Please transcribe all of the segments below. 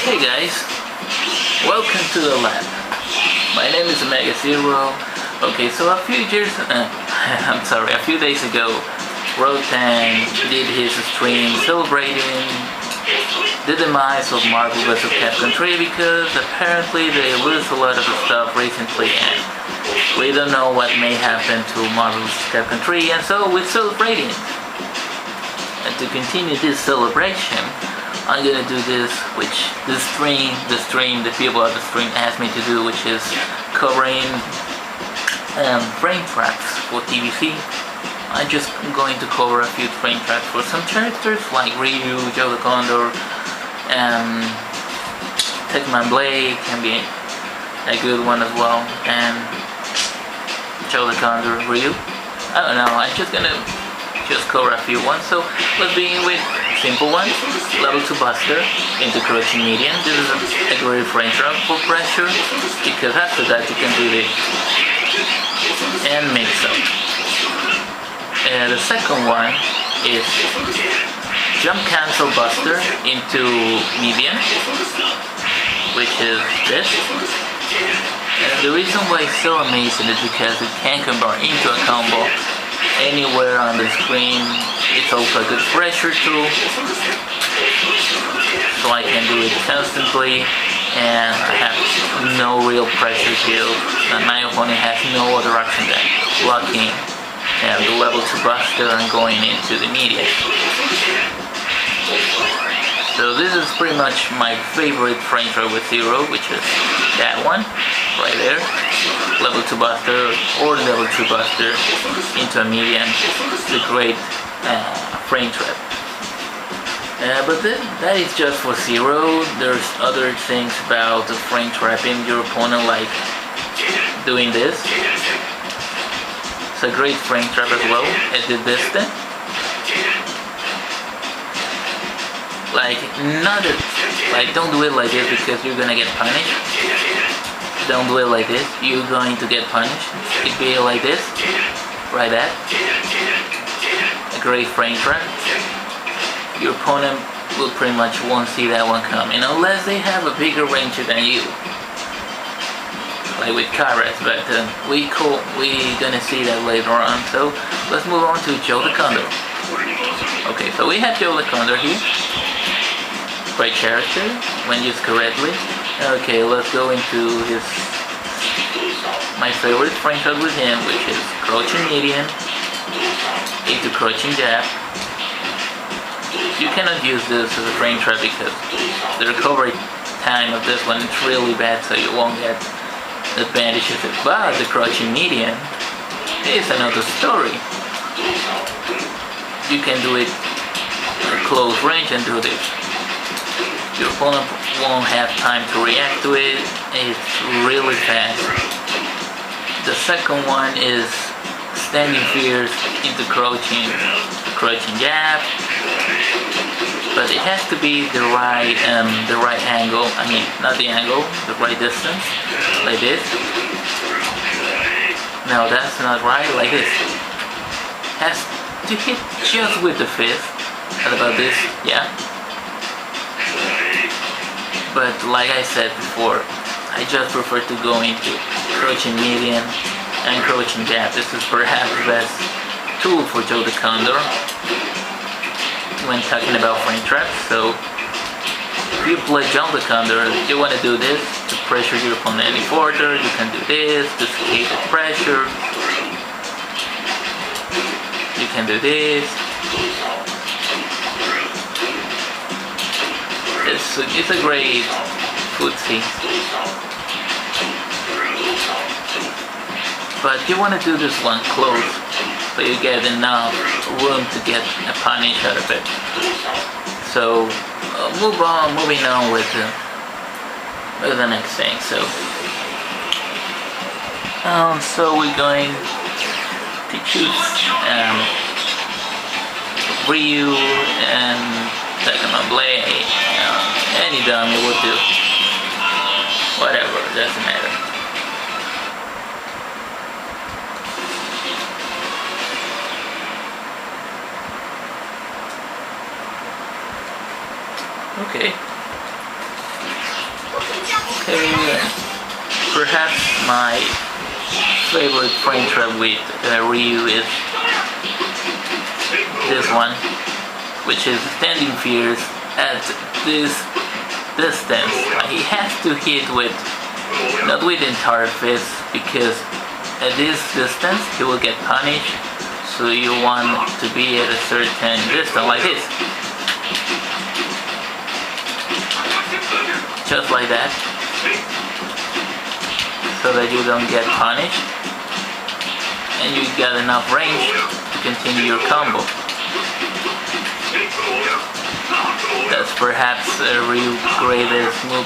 Hey guys, welcome to the lab. My name is OmegaZero. Okay, so a few days ago, Rotan did his stream celebrating the demise of Marvel vs. Capcom 3 because apparently they lose a lot of stuff recently and we don't know what may happen to Marvel vs. Capcom 3, and so we're celebrating it. And to continue this celebration, I'm gonna do this, which the people at the stream asked me to do, which is covering frame traps for TvC. I'm just going to cover a few frame traps for some characters like Ryu, Joe the Condor, Tekman Blade can be a good one as well, and Joe the Condor, Ryu. I don't know, I'm just gonna cover a few ones. So let's begin with simple ones. Level 2 Buster into crouching medium. This is a great frame trap for pressure because after that you can do this and mix up. The second one is jump cancel Buster into medium, which is this. And the reason why it's so amazing is because it can convert into a combo anywhere on the screen. It's also a good pressure tool, so I can do it constantly and I have no real pressure field, and my opponent has no other option than blocking the level 2 Buster and going into the medium. So this is pretty much my favorite frame trap with Zero, which is that one right there. Level 2 Buster or level 2 Buster into a medium. It's a great frame trap. But that is just for Zero. There's other things about the frame trapping your opponent, like doing this. It's a great frame trap as well at the distance. Don't do it like this because you're gonna get punished. Don't do it like this, you're going to get punished. It'd be like this, right that. A great frame trap. Your opponent will pretty much won't see that one coming unless they have a bigger range than you. Like with Kairas, but we gonna see that later on. So let's move on to Joe the Condor. Okay, so we have Joe the Condor here. Great character when used correctly. Okay, let's go into my favorite frame trap with him, which is crouching medium into crouching jab. You cannot use this as a frame trap because the recovery time of this one is really bad, so you won't get the advantage of it. But the crouching medium is another story. You can do it at close range and do this. Your opponent won't have time to react to it. It's really fast. The second one is standing fierce into crouching jab, but it has to be the right angle. I mean, not the angle, the right distance, like this. No, that's not right. Like this. Has to hit just with the fist. What about this? Yeah. But like I said before, I just prefer to go into crouching medium and crouching jab. This is perhaps the best tool for Joe the Condor when talking about frame traps. So if you play Joe the Condor, you want to do this to pressure your opponent any further. You can do this to escape the pressure. You can do this. It's a great footsie. But you want to do this one close, so you get enough room to get a punish out of it. So moving on with the next thing. So we're going to choose Ryu and Tekman Blade. Any dummy will do. Whatever, doesn't matter. Okay. Okay, perhaps my favorite frame trap with Ryu is this one, which is standing fierce at this distance. He has to hit with, not with entire fist, because at this distance he will get punished. So you want to be at a certain distance, like this. Just like that. So that you don't get punished. And you got enough range to continue your combo. That's perhaps Ryu's greatest move.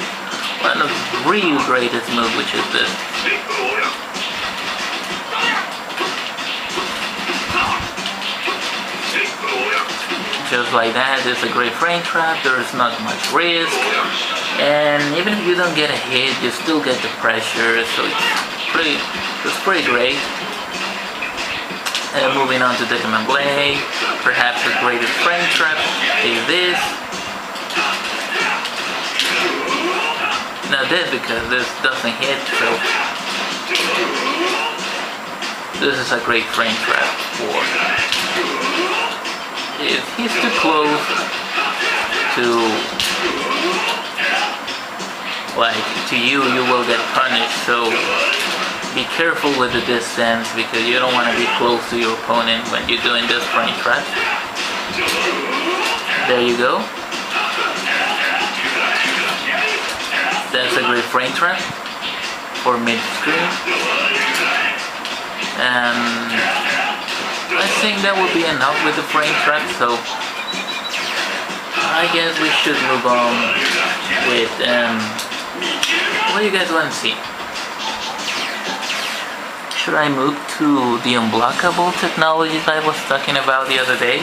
One of Ryu's greatest move, which is this. Just like that, it's a great frame trap, there's not much risk, and even if you don't get a hit, you still get the pressure, so it's pretty great. And moving on to Decimate Blade, perhaps the greatest frame trap is this. Not this, because this doesn't hit, so this is a great frame trap for. If he's too close to you, you will get punished, so be careful with the distance because you don't want to be close to your opponent when you're doing this frame trap. There you go. That's a great frame trap for mid-screen. And I think that would be enough with the frame trap, so I guess we should move on with what do you guys want to see? Should I move to the unblockable technologies I was talking about the other day?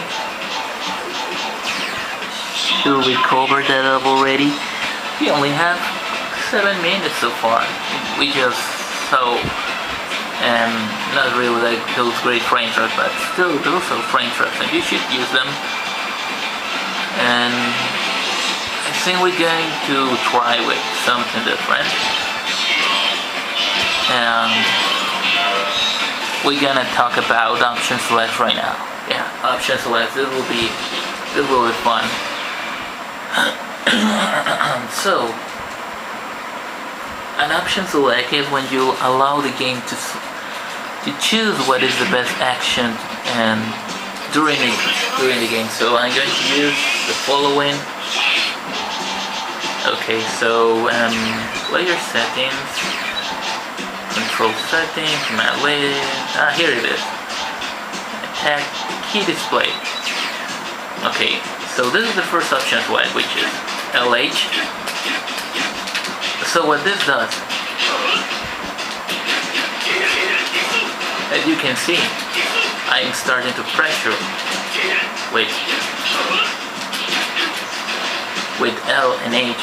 Should we cover that up already? We only have 7 minutes so far. We just saw not really like those great frame traps, but still those are frame traps and you should use them. And I think we're going to try with something different. And we're gonna talk about option select right now. Yeah, option select, this will be fun. So an option select is when you allow the game to choose what is the best action and during the game. So I'm going to use the following. Okay, so player settings, control settings, command list. Here it is. Attack key display. Okay, so this is the first option select, which is LH. So what this does, as you can see, I am starting to pressure with L and H.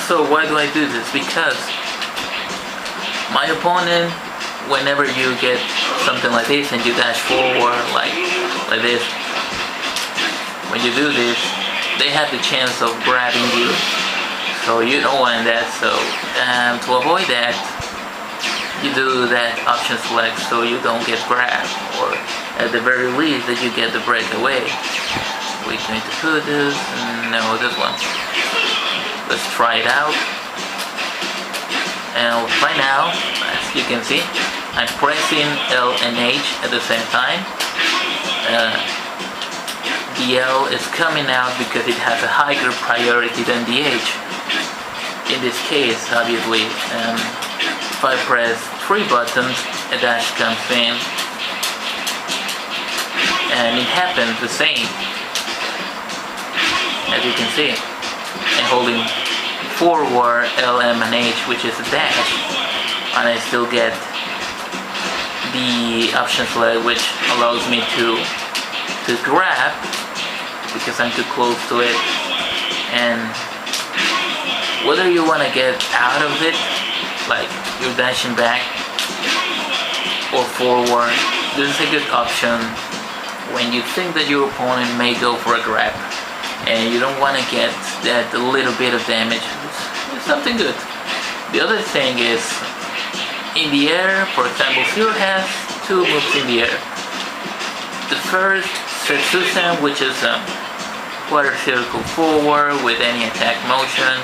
So why do I do this? Because my opponent, whenever you get something like this and you dash forward like this, when you do this, they have the chance of grabbing you. So you don't want that, so to avoid that, you do that option select so you don't get grabbed, or at the very least that you get the breakaway. We're going to put this, no, this one. Let's try it out. And right now, as you can see, I'm pressing L and H at the same time. The L is coming out because it has a higher priority than the H. In this case, obviously, if I press 3 buttons, a dash comes in, and it happens the same, as you can see. And holding forward L, M, and H, which is a dash, and I still get the option select, which allows me to grab because I'm too close to it. And whether you want to get out of it, like you're dashing back or forward, this is a good option when you think that your opponent may go for a grab and you don't want to get that little bit of damage. It's something good. The other thing is in the air. For example, Zero has two moves in the air. The first, Setsusen, which is a quarter circle forward with any attack motion,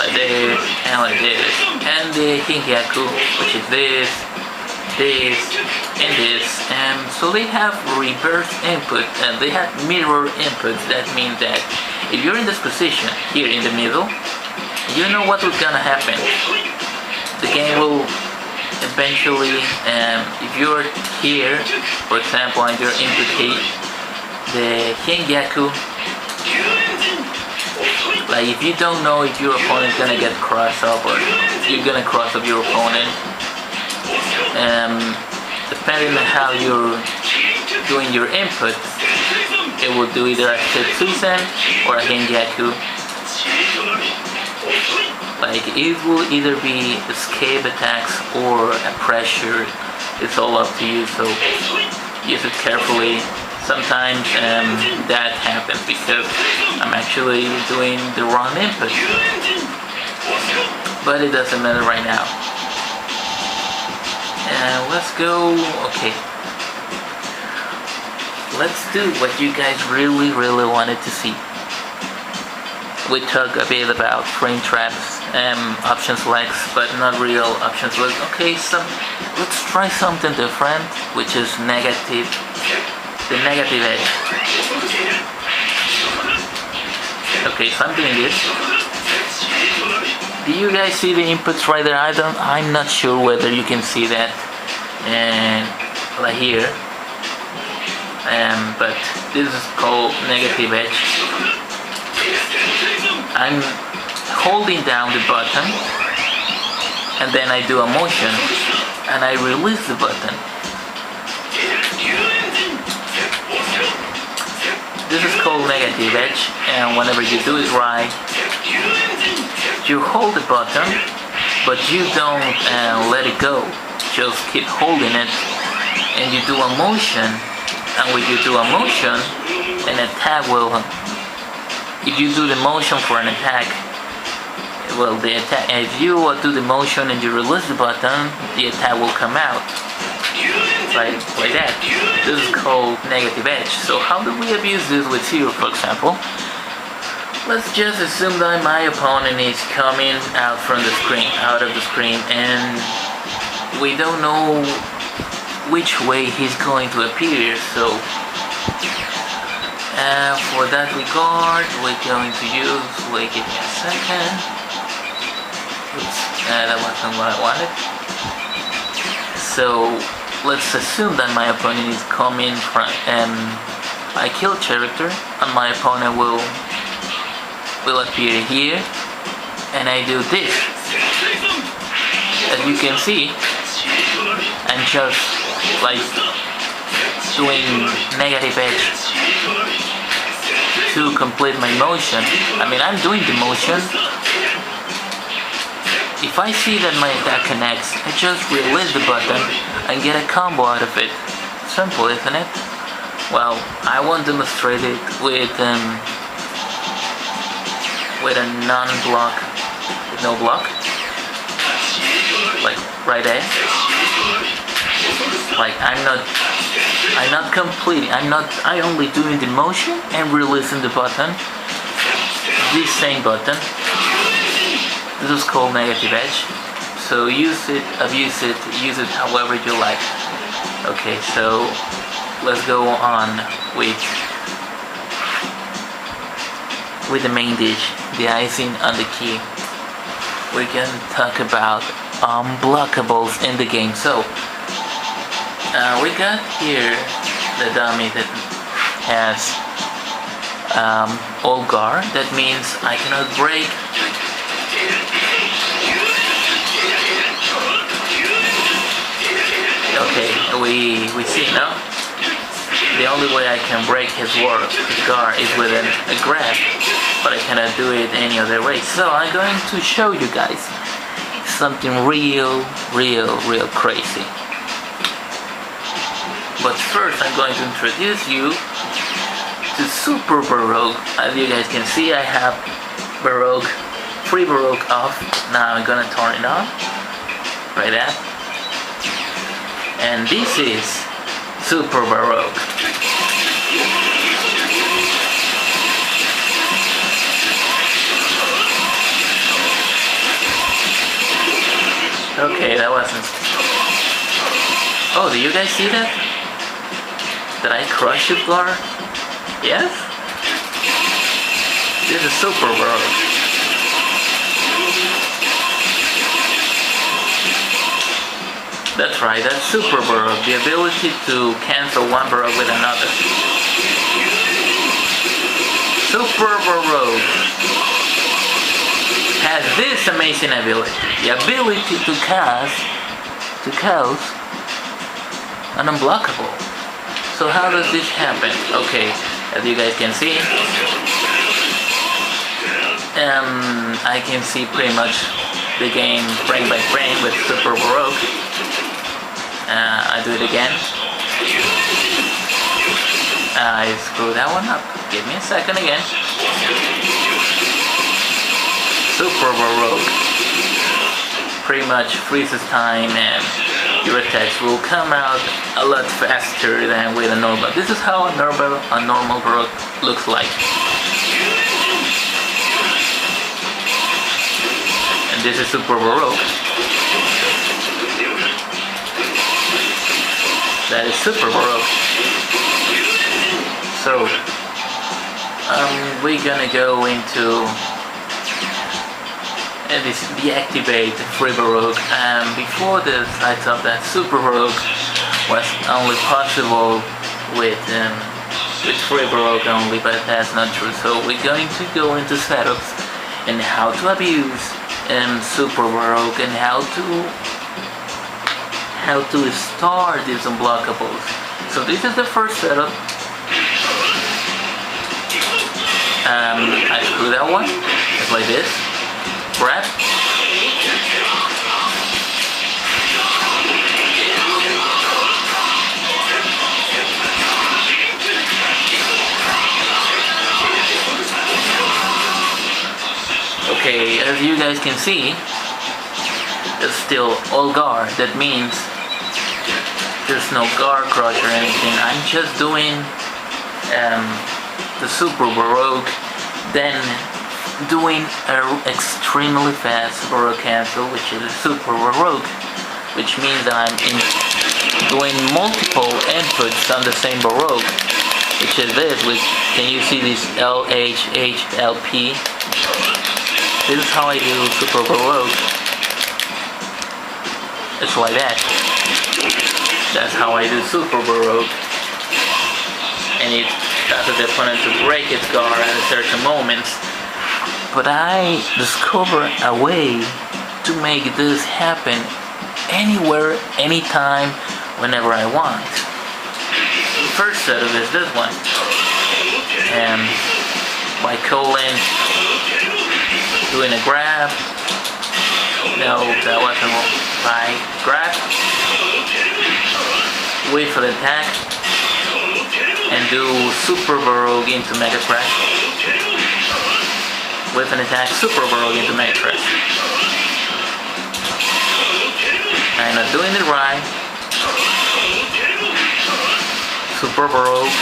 like this and like this. And the Hingyaku, which is this, and this. And so they have reverse input and they have mirror inputs. That means that if you're in this position here in the middle, you know what was gonna happen. The game will eventually, if you're here, for example, and you're input key, the Hingyaku, like if you don't know if your opponent's gonna get crossed up or you're gonna cross up your opponent, depending on how you're doing your input, it will do either a Setsusen or a Hingyaku. Like it will either be escape attacks or a pressure. It's all up to you, so use it carefully. Sometimes that happens because I'm actually doing the wrong input, but it doesn't matter right now. Let's go. Okay, let's do what you guys really wanted to see. We talked a bit about frame traps, option selects, but not real option selects. Okay, so let's try something different, which is negative. The negative edge. Okay, so I'm doing this. Do you guys see the inputs right there? I'm not sure whether you can see that, and right here. But this is called negative edge. I'm holding down the button, and then I do a motion, and I release the button. This is called negative edge, and whenever you do it right, you hold the button, but you don't let it go. Just keep holding it, and you do a motion, and when you do a motion, an attack will. If you do the motion for an attack, well, the attack. If you do the motion and you release the button, the attack will come out. Like that. This is called negative edge. So how do we abuse this with Zero, for example? Let's just assume that my opponent is coming out of the screen, and we don't know which way he's going to appear. So for that regard, we're going to use. Wait, give me a second. Oops, that wasn't what I wanted. So let's assume that my opponent is coming from, I kill character, and my opponent will appear here, and I do this. As you can see, I'm just like doing negative edge to complete my motion. I mean, I'm doing the motion. If I see that my attack connects, I just release the button and get a combo out of it. Simple, isn't it? Well, I won't demonstrate it with a non-block, with no block, like right there. Like I'm not completing. I only doing the motion and releasing the button. This same button. This is called negative edge. So use it, abuse it, use it however you like. Okay, so let's go on with the main dish, the icing on the key. We can talk about unblockables in the game. So we got here the dummy that has all guard. That means I cannot break. Okay, we see now. The only way I can break his guard is with a grab, but I cannot do it any other way. So I'm going to show you guys something real crazy. But first I'm going to introduce you to Super Baroque. As you guys can see, I have Baroque free baroque off. Now I'm gonna turn it on. Like that. And this is super baroque. Okay, that wasn't... Oh, do you guys see that? Did I crush it, bar? Yes? This is super baroque. That's right, that's super baroque. The ability to cancel one baroque with another. Super baroque has this amazing ability. The ability to cause an unblockable. So how does this happen? Okay, as you guys can see, I can see pretty much the game frame by frame with super baroque. I do it again. I screw that one up. Give me a second again. Super baroque pretty much freezes time, and your attacks will come out a lot faster than with a normal. This is how a normal baroque looks like. And this is super baroque. That is super baroque. So we're gonna go into this deactivate free baroque. Before this, I thought that super baroque was only possible with free baroque only, but that's not true. So we're going to go into setups and how to abuse super baroque and how to start these unblockables. So this is the first setup. I screw that one. It's like this. Grab. Okay, as you guys can see, it's still all guard. That means there's no guard crush or anything. I'm just doing the super baroque, then doing an extremely fast baroque cancel, which is a super baroque, which means that I'm doing multiple inputs on the same baroque, which is this. Can you see this L, H, H, L, P? This is how I do super baroque. It's like that. That's how I do super baroque. And it causes the opponent to break its guard at certain moments. But I discovered a way to make this happen anywhere, anytime, whenever I want. The first setup is this one. And by calling, doing a grab. No, that wasn't right. Grab. Wait for the attack. And do super baroque into mega crash. With an attack, super baroque into mega crash. I'm not doing it right. Super baroque.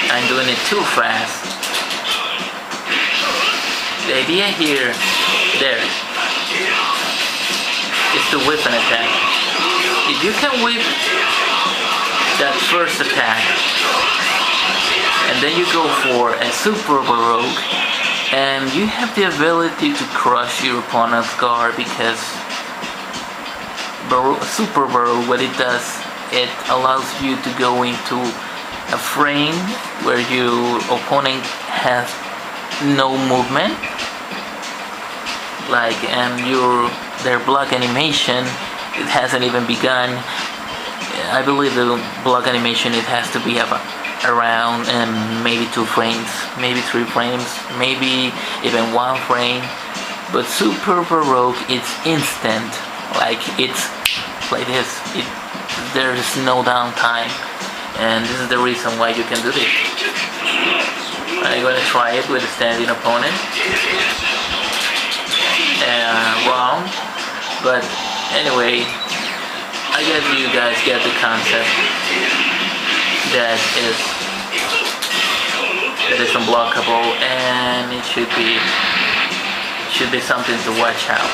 I'm doing it too fast. The idea here, is to whip an attack. If you can whip that first attack, and then you go for a super baroque, and you have the ability to crush your opponent's guard, because super baroque, what it does, it allows you to go into a frame where your opponent has no movement, like, and their block animation, it hasn't even begun. I believe the block animation, it has to be around maybe 2 frames, maybe 3 frames, maybe even 1 frame. But super baroque, it's instant, like it's like this. There's no downtime, and this is the reason why you can do this. I'm going to try it with a standing opponent. wrong, but anyway, I guess you guys get the concept. That is unblockable, and it should be something to watch out.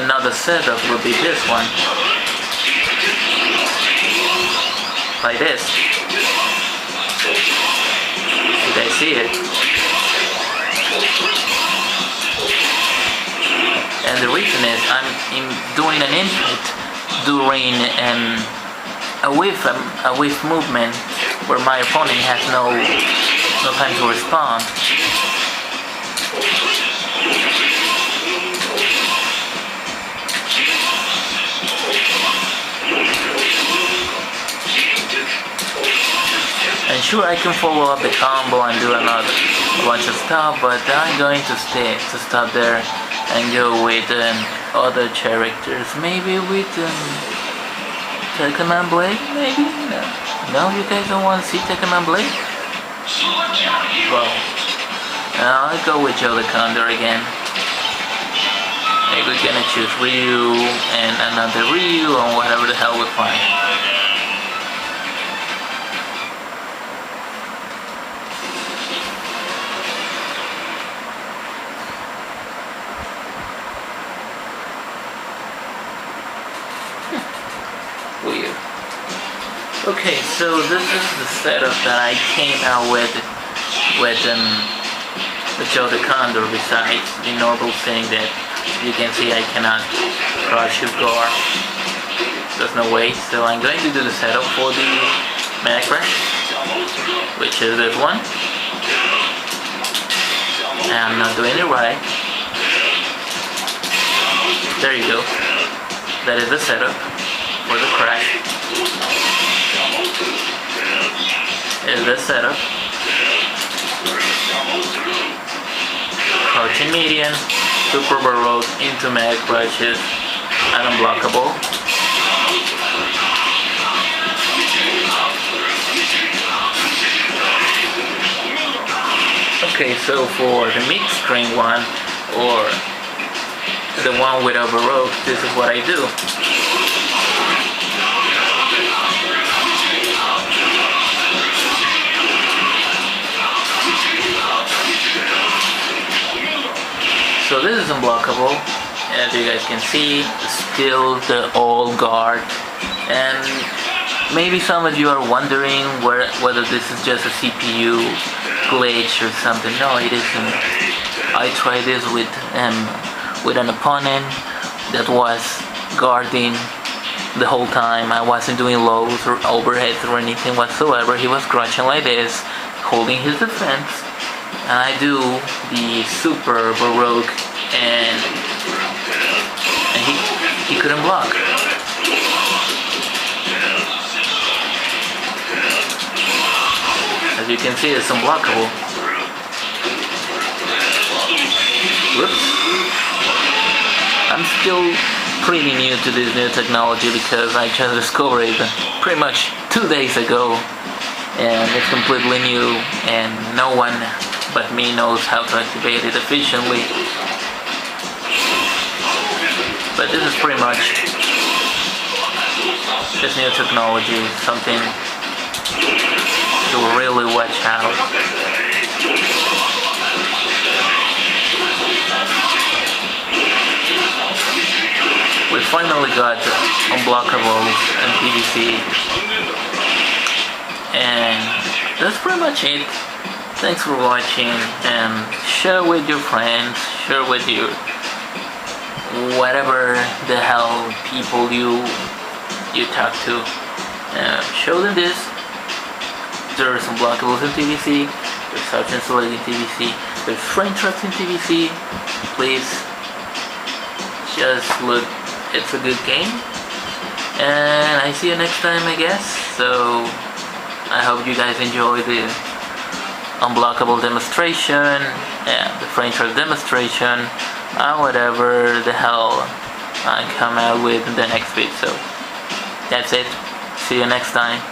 Another setup would be this one, like this. You guys see it? And the reason is I'm doing an input during a whiff movement where my opponent has no time to respond. And sure, I can follow up the combo and do a bunch of stuff, but I'm going to stop there and go with other characters. Maybe with Tekken Blade, maybe? No, you guys don't want to see Tekken Blade? Well, I'll go with Joe the Condor again. Maybe we're gonna choose Ryu and another Ryu or whatever the hell we find. Weird. Okay, so this is the setup that I came out with Joe the Condor, besides the normal thing that you can see I cannot crush his guard. There's no way, so I'm going to do the setup for the macro, which is this one. And I'm not doing it right. There you go. That is the setup for the crash. Is the setup. Crouching median, super baroque into mag crashes, and unblockable. Okay, so for the mixed string one, or the one without baroque, this is what I do. So this is unblockable, as you guys can see, still the old guard, and maybe some of you are wondering whether this is just a CPU glitch or something. No, it isn't. I tried this with an opponent that was guarding the whole time. I wasn't doing lows or overheads or anything whatsoever. He was crouching like this, holding his defense. And I do the super baroque, and he couldn't block. As you can see, it's unblockable. Whoops. I'm still pretty new to this new technology because I just discovered it pretty much 2 days ago, and it's completely new, and no one but me knows how to activate it efficiently. But this is pretty much this new technology, something to really watch out. We finally got unblockables in TvC, and that's pretty much it. Thanks for watching, and share with your friends, share with your whatever the hell people you talk to. Show them this. There are some blockables in TvC, there's such and select in TvC, there's frame traps in TvC. Please just look, it's a good game. And I see you next time, I guess. So I hope you guys enjoy the unblockable demonstration and the frame trap demonstration and whatever the hell I come out with in the next video. So that's it. See you next time.